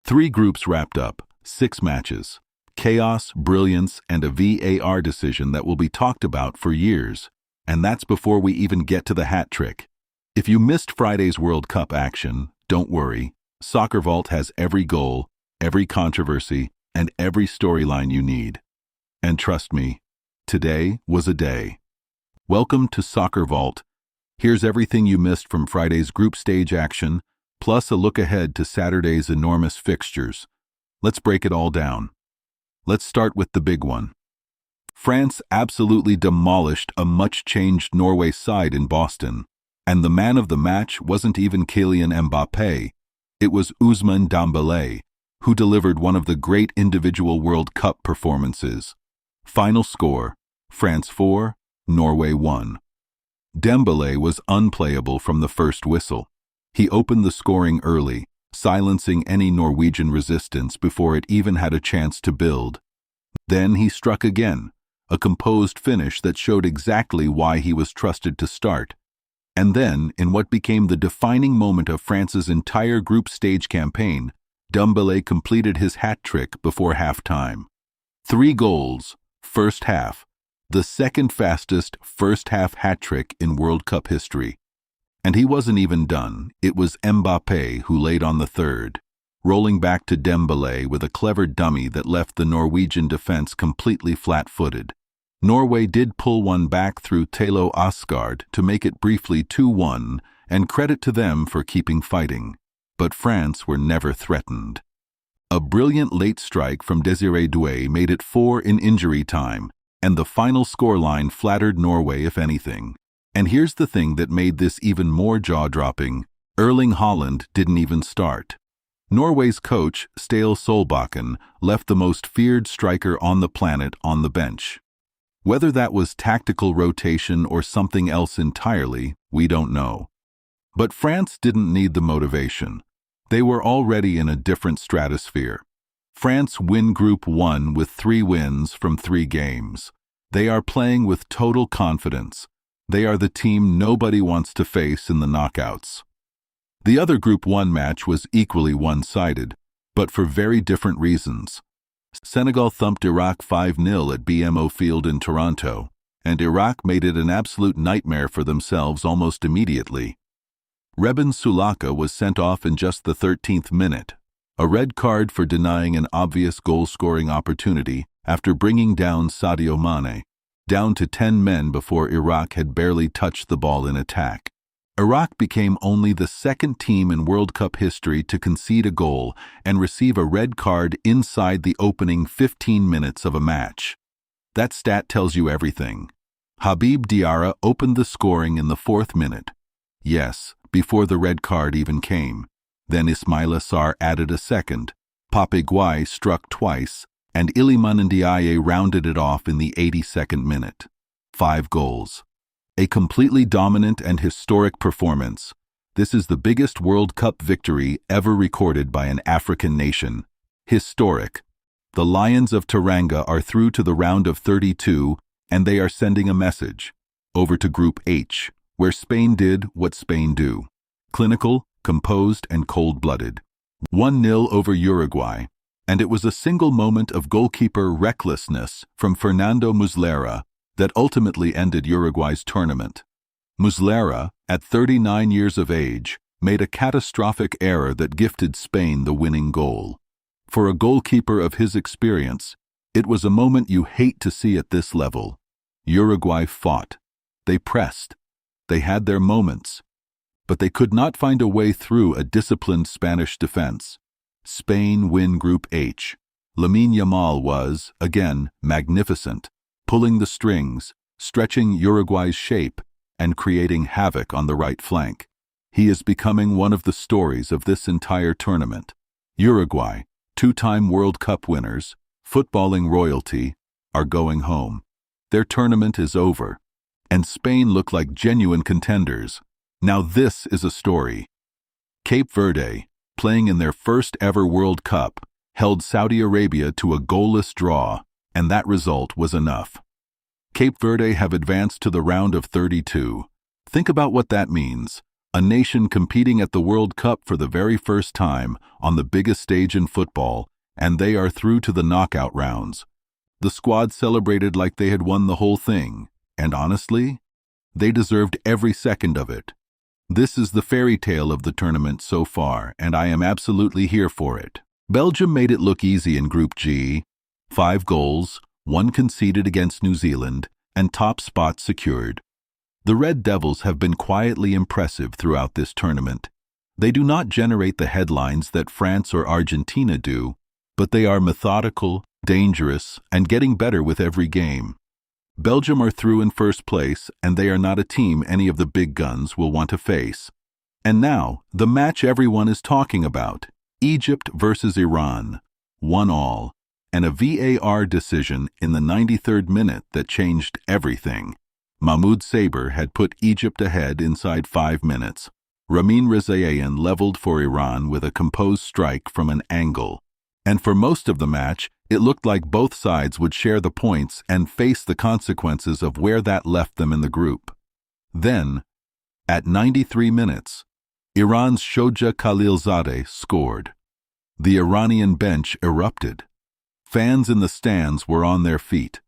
3 groups wrapped up, 6 matches. Chaos, brilliance, and a VAR decision that will be talked about for years. And that's before we even get to the hat trick. If you missed Friday's World Cup action, don't worry. SoccerVault has every goal, every controversy, and every storyline you need. And trust me, today was a day. Welcome to SoccerVault. Here's everything you missed from Friday's group stage action, plus a look ahead to Saturday's enormous fixtures. Let's break it all down. Let's start with the big one. France absolutely demolished a much-changed Norway side in Boston, and the man of the match wasn't even Kylian Mbappé. It was Ousmane Dembélé, who delivered one of the great individual World Cup performances. Final score, France 4, Norway 1. Dembele was unplayable from the first whistle. He opened the scoring early, silencing any Norwegian resistance before it even had a chance to build. Then he struck again, a composed finish that showed exactly why he was trusted to start. And then, in what became the defining moment of France's entire group stage campaign, Dembele completed his hat trick before halftime. 3 goals, first half, the second fastest first-half hat trick in World Cup history. And he wasn't even done. It was Mbappé who laid on the third, rolling back to Dembele with a clever dummy that left the Norwegian defense completely flat-footed. Norway did pull one back through Telo Asgard to make it briefly 2-1, and credit to them for keeping fighting. But France were never threatened. A brilliant late strike from Désiré Doué made it 4 in injury time, and the final scoreline flattered Norway if anything. And here's the thing that made this even more jaw-dropping. Erling Haaland didn't even start. Norway's coach, Ståle Solbakken, left the most feared striker on the planet on the bench. Whether that was tactical rotation or something else entirely, we don't know. But France didn't need the motivation. They were already in a different stratosphere. France win Group 1 with 3 wins from 3 games. They are playing with total confidence. They are the team nobody wants to face in the knockouts. The other Group 1 match was equally one-sided, but for very different reasons. Senegal thumped Iraq 5-0 at BMO Field in Toronto, and Iraq made it an absolute nightmare for themselves almost immediately. Rebin Sulaka was sent off in just the 13th minute, a red card for denying an obvious goal-scoring opportunity after bringing down Sadio Mane, down to 10 men before Iraq had barely touched the ball in attack. Iraq became only the second team in World Cup history to concede a goal and receive a red card inside the opening 15 minutes of a match. That stat tells you everything. Habib Diarra opened the scoring in the 4th minute. Yes, before the red card even came. Then Ismaila Sarr added a second. Pape Gueye struck twice, and Iliman Ndiaye rounded it off in the 82nd minute. 5 goals. A completely dominant and historic performance. This is the biggest World Cup victory ever recorded by an African nation. Historic. The Lions of Teranga are through to the round of 32, and they are sending a message. Over to Group H, where Spain did what Spain do. Clinical, composed, and cold-blooded. 1-0 over Uruguay. And it was a single moment of goalkeeper recklessness from Fernando Muslera that ultimately ended Uruguay's tournament. Muslera, at 39 years of age, made a catastrophic error that gifted Spain the winning goal. For a goalkeeper of his experience, it was a moment you hate to see at this level. Uruguay fought. They pressed. They had their moments. But they could not find a way through a disciplined Spanish defense. Spain win Group H. Lamine Yamal was, again, magnificent, pulling the strings, stretching Uruguay's shape, and creating havoc on the right flank. He is becoming one of the stories of this entire tournament. Uruguay, 2-time World Cup winners, footballing royalty, are going home. Their tournament is over, and Spain look like genuine contenders. Now this is a story. Cape Verde, playing in their first ever World Cup, held Saudi Arabia to a goalless draw, and that result was enough. Cape Verde have advanced to the round of 32. Think about what that means. a nation competing at the World Cup for the very first time on the biggest stage in football, and they are through to the knockout rounds. The squad celebrated like they had won the whole thing, and honestly, they deserved every second of it. This is the fairy tale of the tournament so far, and I am absolutely here for it. Belgium made it look easy in Group G. 5 goals, 1 conceded against New Zealand, and top spot secured. The Red Devils have been quietly impressive throughout this tournament. They do not generate the headlines that France or Argentina do, but they are methodical, dangerous, and getting better with every game. Belgium are through in first place, and they are not a team any of the big guns will want to face. And now, the match everyone is talking about. Egypt versus Iran. 1-1, and a VAR decision in the 93rd minute that changed everything. Mahmoud Saber had put Egypt ahead inside 5 minutes. Ramin Rezaeian leveled for Iran with a composed strike from an angle. And for most of the match, it looked like both sides would share the points and face the consequences of where that left them in the group. Then, at 93 minutes, Iran's Shoja Khalilzadeh scored. The Iranian bench erupted. Fans in the stands were on their feet.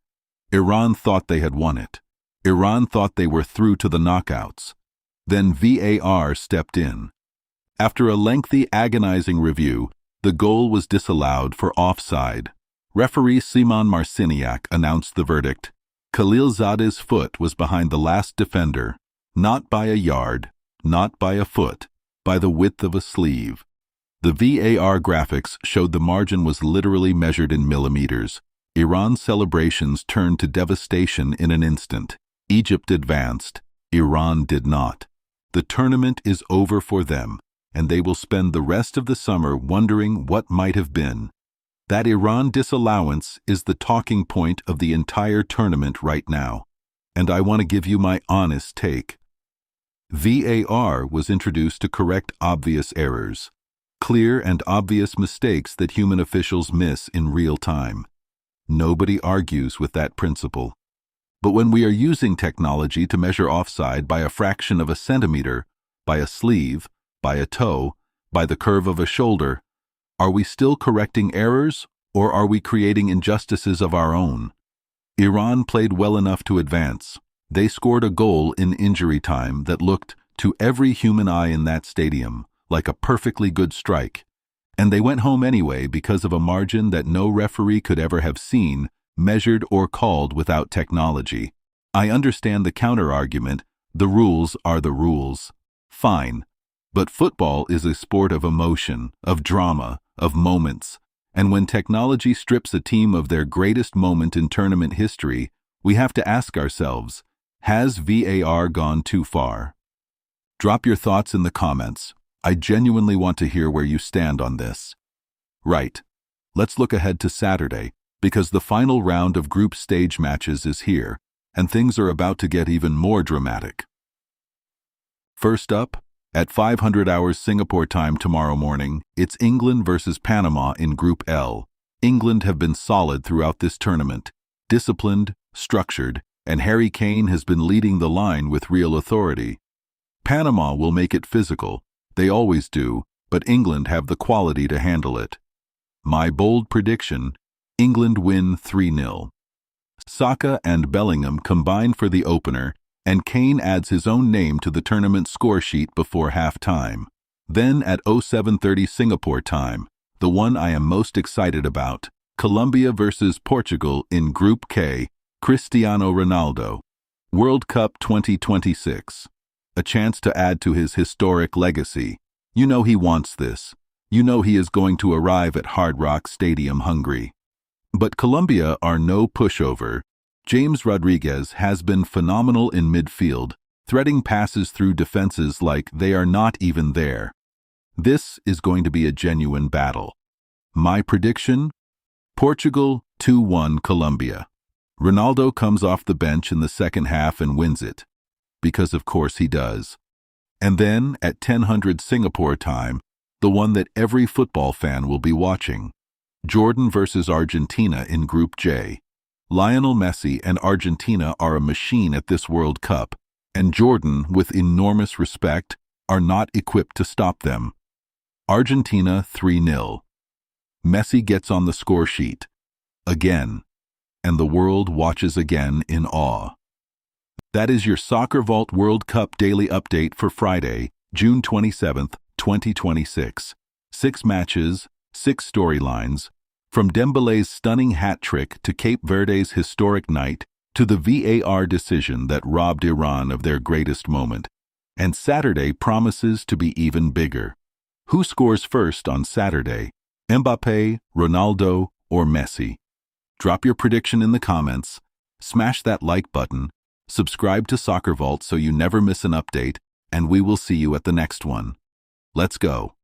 Iran thought they had won it. Iran thought they were through to the knockouts. Then VAR stepped in. After a lengthy, agonizing review, the goal was disallowed for offside. Referee Simon Marciniak announced the verdict. Khalilzadeh's foot was behind the last defender, not by a yard, not by a foot, by the width of a sleeve. The VAR graphics showed the margin was literally measured in millimeters. Iran's celebrations turned to devastation in an instant. Egypt advanced. Iran did not. The tournament is over for them, and they will spend the rest of the summer wondering what might have been. That Iran disallowance is the talking point of the entire tournament right now, and I want to give you my honest take. VAR was introduced to correct obvious errors, clear and obvious mistakes that human officials miss in real time. Nobody argues with that principle. But when we are using technology to measure offside by a fraction of a centimeter, by a sleeve, by a toe, by the curve of a shoulder, are we still correcting errors, or are we creating injustices of our own? Iran played well enough to advance. They scored a goal in injury time that looked, to every human eye in that stadium, like a perfectly good strike. And they went home anyway because of a margin that no referee could ever have seen, measured, or called without technology. I understand the counter-argument, the rules are the rules. Fine. But football is a sport of emotion, of drama, of moments, and when technology strips a team of their greatest moment in tournament history, we have to ask ourselves, has VAR gone too far? Drop your thoughts in the comments. I genuinely want to hear where you stand on this. Right. Let's look ahead to Saturday, because the final round of group stage matches is here, and things are about to get even more dramatic. First up, at 500 hours Singapore time tomorrow morning, it's England versus Panama in Group L. England have been solid throughout this tournament, disciplined, structured, and Harry Kane has been leading the line with real authority. Panama will make it physical. They always do, but England have the quality to handle it. My bold prediction, England win 3-0. Saka and Bellingham combine for the opener, and Kane adds his own name to the tournament score sheet before half-time. Then at 07:30 Singapore time, the one I am most excited about, Colombia versus Portugal in Group K, Cristiano Ronaldo. World Cup 2026. A chance to add to his historic legacy. You know he wants this. You know he is going to arrive at Hard Rock Stadium hungry. But Colombia are no pushover. James Rodriguez has been phenomenal in midfield, threading passes through defenses like they are not even there. This is going to be a genuine battle. My prediction? Portugal 2-1 Colombia. Ronaldo comes off the bench in the second half and wins it. Because of course he does. And then, at 10:00 Singapore time, the one that every football fan will be watching. Jordan versus Argentina in Group J. Lionel Messi and Argentina are a machine at this World Cup, and Jordan, with enormous respect, are not equipped to stop them. Argentina 3-0. Messi gets on the score sheet. Again. And the world watches again in awe. That is your SoccerVault World Cup Daily Update for Friday, June 27, 2026. 6 matches, 6 storylines. From Dembele's stunning hat trick to Cape Verde's historic night to the VAR decision that robbed Iran of their greatest moment. And Saturday promises to be even bigger. Who scores first on Saturday? Mbappe, Ronaldo, or Messi? Drop your prediction in the comments, smash that like button, subscribe to SoccerVault so you never miss an update, and we will see you at the next one. Let's go.